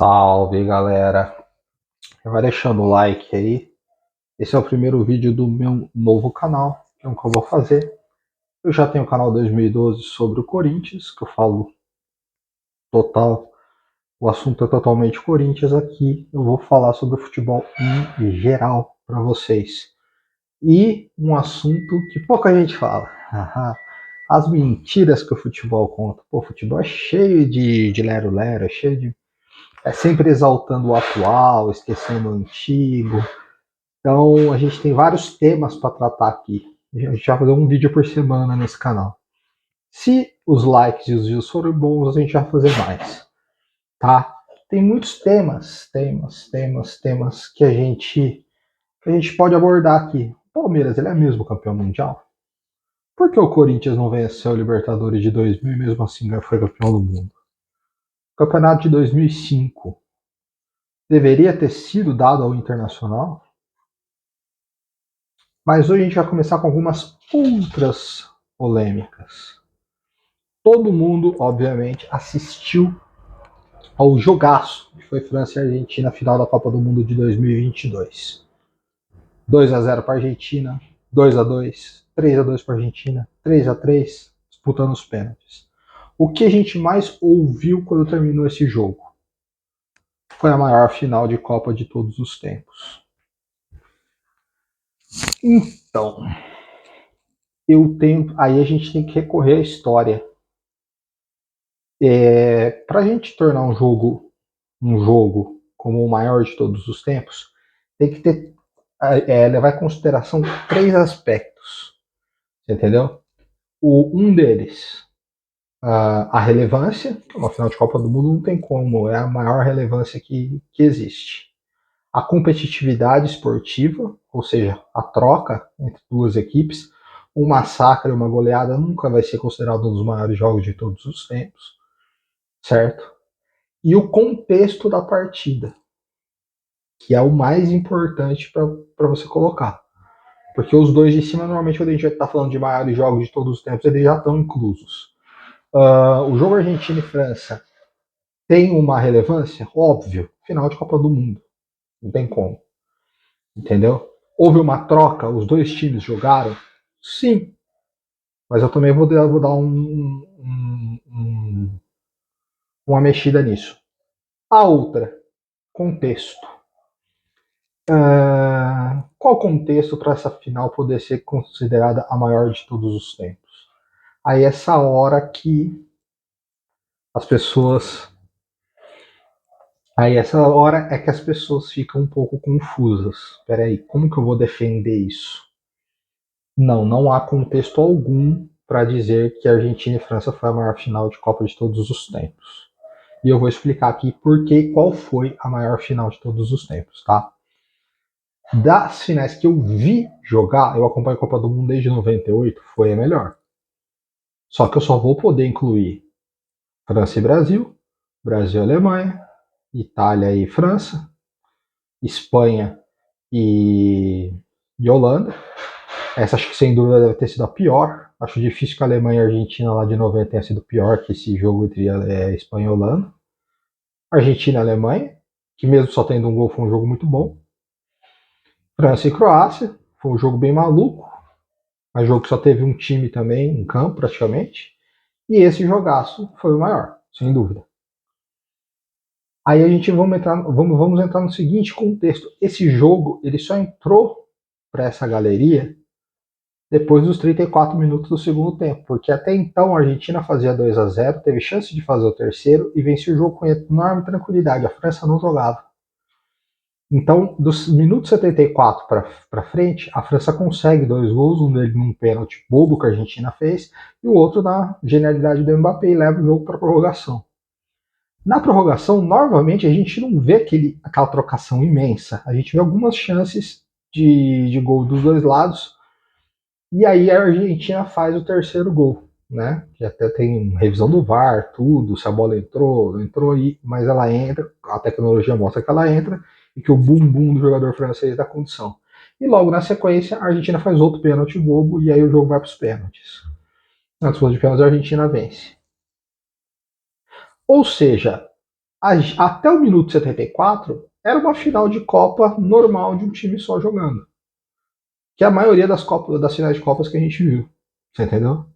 Salve galera, vai deixando o like aí. Esse é o primeiro vídeo do meu novo canal, que é o que eu vou fazer. Eu já tenho o canal 2012 sobre o Corinthians, que eu falo total, o assunto é totalmente Corinthians. Aqui eu vou falar sobre o futebol em geral para vocês. E um assunto que pouca gente fala, as mentiras que o futebol conta. Pô, o futebol é cheio de lero-lero, é cheio de sempre exaltando o atual, esquecendo o antigo. Então a gente tem vários temas para tratar aqui. A gente vai fazer um vídeo por semana nesse canal. Se os likes e os views forem bons, a gente vai fazer mais, tá? Tem muitos temas que a gente pode abordar aqui. O Palmeiras, ele é mesmo campeão mundial? Por que o Corinthians não venceu a Libertadores de 2000 e mesmo assim foi campeão do mundo? O campeonato de 2005 deveria ter sido dado ao Internacional? Mas hoje a gente vai começar com algumas outras polêmicas. Todo mundo, obviamente, assistiu ao jogaço que foi França e Argentina, final da Copa do Mundo de 2022. 2-0 para a Argentina, 2-2, 3-2 para a Argentina, 3-3, disputando os pênaltis. O que a gente mais ouviu quando terminou esse jogo? Foi a maior final de Copa de todos os tempos. Então, aí a gente tem que recorrer à história. Para a gente tornar um jogo como o maior de todos os tempos, tem que levar em consideração três aspectos, entendeu? Um deles, a relevância, uma final de Copa do Mundo não tem como, é a maior relevância que existe. A competitividade esportiva, ou seja, a troca entre duas equipes, um massacre, uma goleada nunca vai ser considerado um dos maiores jogos de todos os tempos, certo? E o contexto da partida, que é o mais importante para você colocar. Porque os dois de cima, normalmente, quando a gente está falando de maiores jogos de todos os tempos, eles já estão inclusos. O jogo Argentina e França tem uma relevância? Óbvio. Final de Copa do Mundo. Não tem como. Entendeu? Houve uma troca? Os dois times jogaram? Sim. Mas eu também vou dar uma mexida nisso. A outra, contexto. Qual contexto para essa final poder ser considerada a maior de todos os tempos? Aí essa hora que as pessoas. Aí essa hora é que as pessoas ficam um pouco confusas. Peraí, como que eu vou defender isso? Não há contexto algum para dizer que a Argentina e França foi a maior final de Copa de todos os tempos. E eu vou explicar aqui qual foi a maior final de todos os tempos, tá? Das finais que eu vi jogar, eu acompanho a Copa do Mundo desde 98, foi a melhor. Só que eu só vou poder incluir França e Brasil, Brasil e Alemanha, Itália e França, Espanha e Holanda. Essa acho que sem dúvida deve ter sido a pior. Acho difícil que a Alemanha e a Argentina lá de 90 tenha sido pior que esse jogo entre Espanha e Holanda. Argentina e Alemanha, que mesmo só tendo um gol foi um jogo muito bom. França e Croácia, foi um jogo bem maluco, mas jogo que só teve um time também em campo praticamente. E esse jogaço foi o maior, sem dúvida. Aí a gente vamos entrar no seguinte contexto. Esse jogo ele só entrou para essa galeria depois dos 34 minutos do segundo tempo, porque até então a Argentina fazia 2-0, teve chance de fazer o terceiro e venceu o jogo com enorme tranquilidade. A França não jogava. Então, dos minutos 74 para frente, a França consegue dois gols, um deles num pênalti bobo que a Argentina fez, e o outro na genialidade do Mbappé e leva o jogo para prorrogação. Na prorrogação, novamente, a gente não vê aquela trocação imensa. A gente vê algumas chances de gol dos dois lados. E aí a Argentina faz o terceiro gol, né? Que até tem revisão do VAR, tudo, se a bola entrou, não entrou aí, mas ela entra, a tecnologia mostra que ela entra e que o bumbum do jogador francês dá condição. E logo na sequência, a Argentina faz outro pênalti bobo e aí o jogo vai para os pênaltis. Na disputa de pênaltis, a Argentina vence. Ou seja, Até o minuto 74, era uma final de Copa normal de um time só jogando. Que é a maioria das finais de Copas que a gente viu. Você entendeu?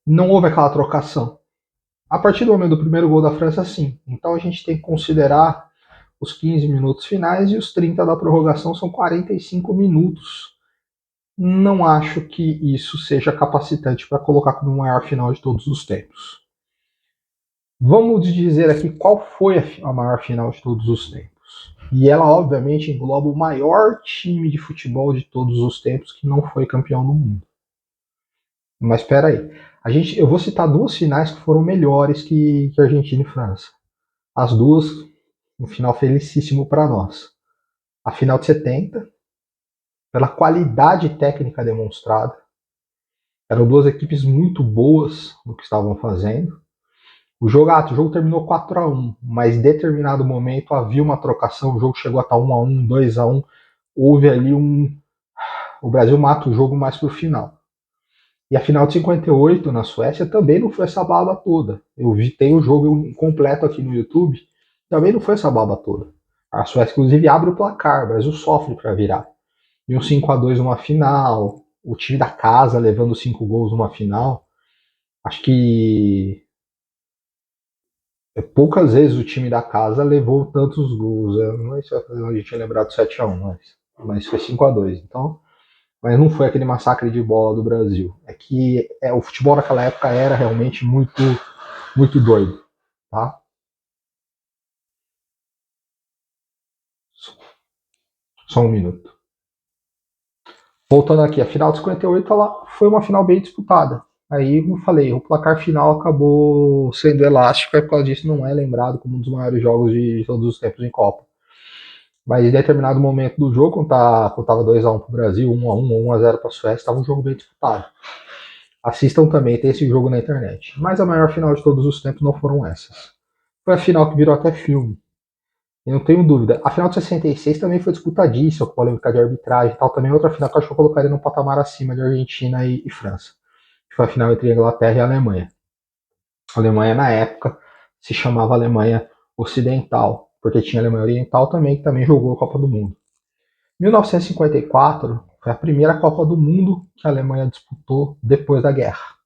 Não houve aquela trocação. A partir do momento do primeiro gol da França, sim. Então a gente tem que considerar os 15 minutos finais e os 30 da prorrogação são 45 minutos. Não acho que isso seja capacitante para colocar como o maior final de todos os tempos. Vamos dizer aqui qual foi a maior final de todos os tempos. E ela, obviamente, engloba o maior time de futebol de todos os tempos que não foi campeão do mundo. Mas espera aí. Eu vou citar duas finais que foram melhores que Argentina e França. As duas, um final felicíssimo para nós. A final de 70, pela qualidade técnica demonstrada. Eram duas equipes muito boas no que estavam fazendo. O jogo terminou 4-1, mas em determinado momento havia uma trocação, o jogo chegou a estar 1-1, 2-1. Houve ali um. O Brasil mata o jogo mais pro final. E a final de 58 na Suécia também não foi essa baba toda. Tem o jogo completo aqui no YouTube, também não foi essa baba toda. A Suécia, inclusive, abre o placar, o Brasil sofre para virar. E um 5-2 numa final, o time da casa levando 5 gols numa final. Acho que poucas vezes o time da casa levou tantos gols. Eu não sei se vai fazer a gente lembrar do 7-1, mas foi 5-2. Então, mas não foi aquele massacre de bola do Brasil. É que o futebol naquela época era realmente muito, muito doido. Tá? Só um minuto. Voltando aqui, a final de 58 ela foi uma final bem disputada. Aí, como eu falei, o placar final acabou sendo elástico e por causa disso não é lembrado como um dos maiores jogos de todos os tempos em Copa. Mas em determinado momento do jogo, quando estava 2-1 para o Brasil, 1-1 ou 1-0 para a Suécia, estava um jogo bem disputado. Assistam também, tem esse jogo na internet. Mas a maior final de todos os tempos não foram essas. Foi a final que virou até filme. E não tenho dúvida. A final de 66 também foi disputadíssima, com polêmica de arbitragem e tal. Também outra final que eu acho que eu colocaria num patamar acima de Argentina e França. Que foi a final entre a Inglaterra e a Alemanha. A Alemanha, na época, se chamava Alemanha Ocidental, porque tinha a Alemanha Oriental também, que também jogou a Copa do Mundo. 1954 foi a primeira Copa do Mundo que a Alemanha disputou depois da guerra.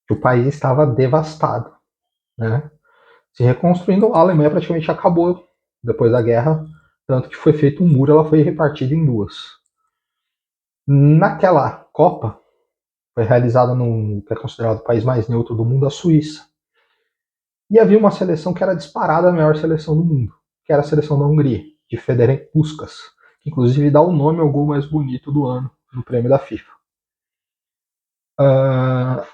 O país estava devastado, né? Se reconstruindo, a Alemanha praticamente acabou depois da guerra, tanto que foi feito um muro, ela foi repartida em duas. Naquela Copa, foi realizada no que é considerado o país mais neutro do mundo, a Suíça. E havia uma seleção que era disparada a maior seleção do mundo, que era a seleção da Hungria, de Ferenc Puskás, que inclusive dá o nome ao gol mais bonito do ano no prêmio da FIFA.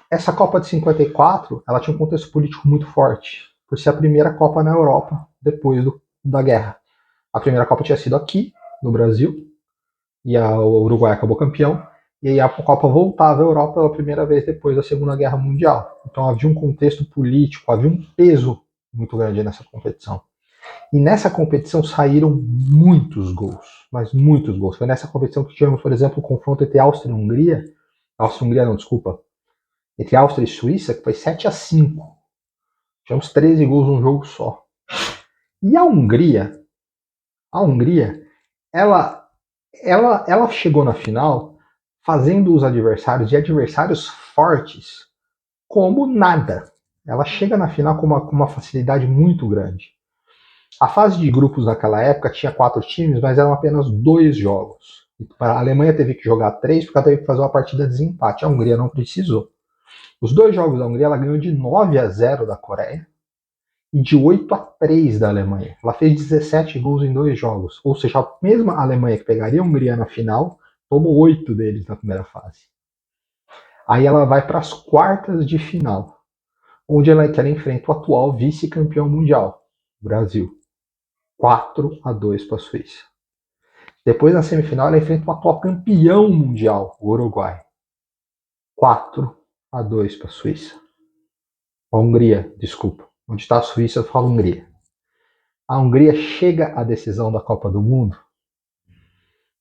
Essa Copa de 54 ela tinha um contexto político muito forte, por ser a primeira Copa na Europa depois da guerra. A primeira Copa tinha sido aqui, no Brasil, e o Uruguai acabou campeão, e aí a Copa voltava à Europa pela primeira vez depois da Segunda Guerra Mundial. Então havia um contexto político, havia um peso muito grande nessa competição. E nessa competição saíram muitos gols, mas muitos gols. Foi nessa competição que tivemos, por exemplo, o confronto entre Áustria e Hungria. Áustria-Hungria não, desculpa. Entre Áustria e Suíça, que foi 7-5. Tivemos 13 gols num jogo só. E a Hungria, ela chegou na final fazendo os adversários de adversários fortes como nada. Ela chega na final com uma facilidade muito grande. A fase de grupos naquela época tinha 4 times, mas eram apenas 2 jogos. A Alemanha teve que jogar 3 porque ela teve que fazer uma partida de desempate. A Hungria não precisou. Os 2 jogos da Hungria ela ganhou de 9-0 da Coreia e de 8-3 da Alemanha. Ela fez 17 gols em 2 jogos. Ou seja, a mesma Alemanha que pegaria a Hungria na final tomou 8 deles na primeira fase. Aí ela vai para as quartas de final, onde ela enfrenta o atual vice-campeão mundial, o Brasil. 4-2 para a Suíça. Depois, na semifinal, ela enfrenta o atual campeão mundial, o Uruguai. 4-2 para a Suíça. A Hungria, desculpa. Onde está a Suíça, eu falo Hungria. A Hungria chega à decisão da Copa do Mundo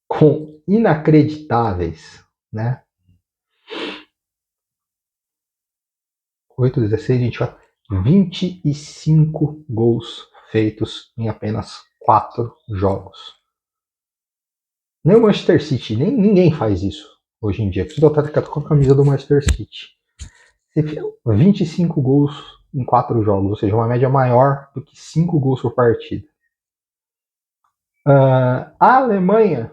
com inacreditáveis, né? 8, 16, 24. 25 gols feitos em apenas 4 jogos. Nem o Manchester City, ninguém faz isso hoje em dia. Preciso estar com a camisa do Manchester City. Você fez 25 gols em 4 jogos, ou seja, uma média maior do que 5 gols por partida. A Alemanha,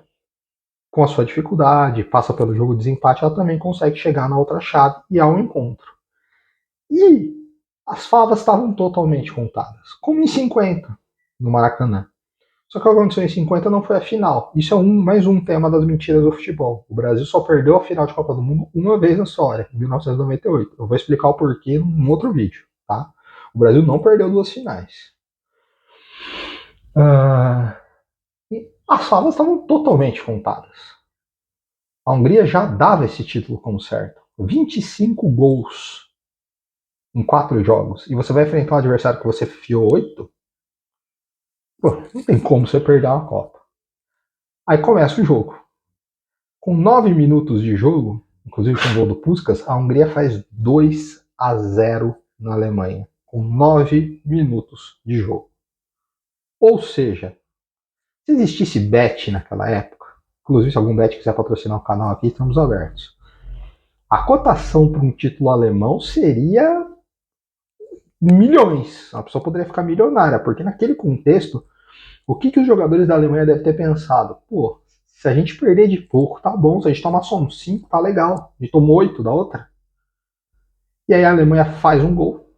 com a sua dificuldade, passa pelo jogo de desempate, ela também consegue chegar na outra chave e há um encontro. E as favas estavam totalmente contadas, como em 50, no Maracanã. Só que o que aconteceu em 50 não foi a final. Isso é mais um tema das mentiras do futebol. O Brasil só perdeu a final de Copa do Mundo uma vez na história, em 1998. Eu vou explicar o porquê num outro vídeo, tá? O Brasil não perdeu 2 finais. As favas estavam totalmente contadas. A Hungria já dava esse título como certo. 25 gols em 4 jogos. E você vai enfrentar um adversário que você fiou 8? Pô, não tem como você perder uma Copa. Aí começa o jogo. Com 9 minutos de jogo, inclusive com o gol do Puskás, a Hungria faz 2-0 na Alemanha. Com 9 minutos de jogo. Ou seja, se existisse bet naquela época, inclusive se algum bet quiser patrocinar o canal aqui, estamos abertos. A cotação para um título alemão seria milhões. A pessoa poderia ficar milionária, porque naquele contexto, o que os jogadores da Alemanha devem ter pensado? Pô, se a gente perder de pouco, tá bom. Se a gente tomar só uns 5, tá legal. A gente tomou 8 da outra. E aí a Alemanha faz um gol.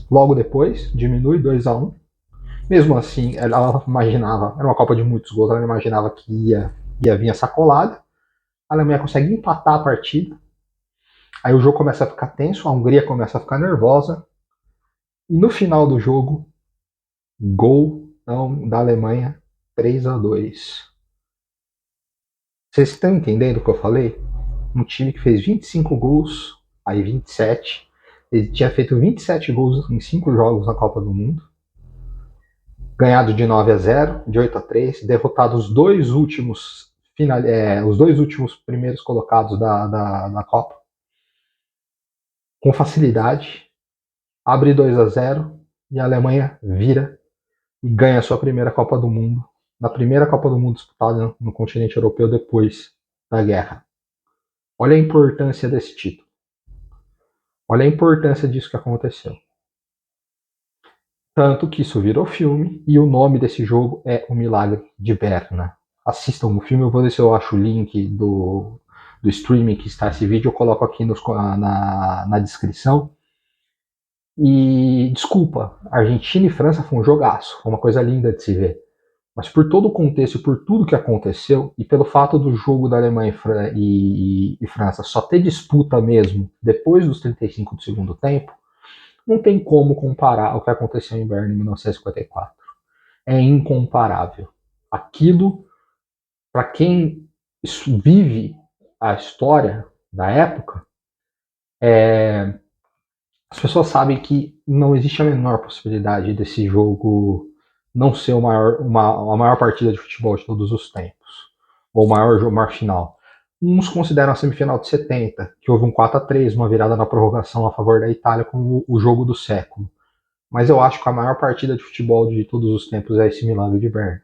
Logo depois, diminui 2-1. Mesmo assim, ela imaginava, era uma Copa de muitos gols, ela imaginava que ia vir essa colada. A Alemanha consegue empatar a partida. Aí o jogo começa a ficar tenso, a Hungria começa a ficar nervosa. E no final do jogo, gol da Alemanha, 3-2. Vocês estão entendendo o que eu falei? Um time que fez 25 gols, aí 27. Ele tinha feito 27 gols em 5 jogos na Copa do Mundo. Ganhado de 9-0, de 8-3, derrotado os dois últimos primeiros colocados da Copa. Com facilidade, abre 2-0 e a Alemanha vira e ganha a sua primeira Copa do Mundo, na primeira Copa do Mundo disputada no continente europeu depois da guerra. Olha a importância desse título. Olha a importância disso que aconteceu. Tanto que isso virou filme e o nome desse jogo é O Milagre de Berna. Assistam o filme, eu vou ver se eu acho o link do streaming que está esse vídeo, eu coloco aqui na descrição. E desculpa, Argentina e França foi um jogaço, foi uma coisa linda de se ver. Mas por todo o contexto e por tudo que aconteceu, e pelo fato do jogo da Alemanha e França só ter disputa mesmo depois dos 35 do segundo tempo, não tem como comparar o que aconteceu em Berna em 1954. É incomparável. Aquilo, para quem vive a história da época, as pessoas sabem que não existe a menor possibilidade desse jogo não ser a maior partida de futebol de todos os tempos, ou o maior final. Uns consideram a semifinal de 70, que houve um 4-3, uma virada na prorrogação a favor da Itália, como o jogo do século. Mas eu acho que a maior partida de futebol de todos os tempos é esse Milagre de Berna.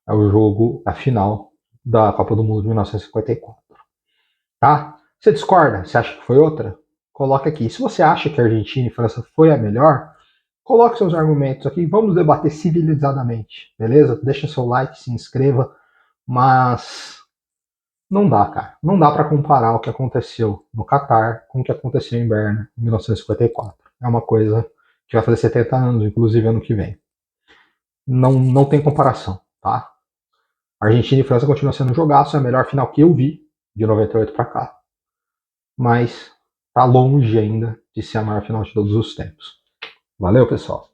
É o jogo, a final da Copa do Mundo de 1954. Tá? Você discorda? Você acha que foi outra? Coloca aqui. Se você acha que a Argentina e a França foi a melhor, coloque seus argumentos aqui. Vamos debater civilizadamente, beleza? Deixa seu like, se inscreva. Mas não dá, cara. Não dá para comparar o que aconteceu no Catar com o que aconteceu em Berna em 1954. É uma coisa que vai fazer 70 anos, inclusive ano que vem. Não tem comparação, tá? Argentina e França continuam sendo um jogaço, é a melhor final que eu vi de 98 para cá. Mas tá longe ainda de ser a maior final de todos os tempos. Valeu, pessoal.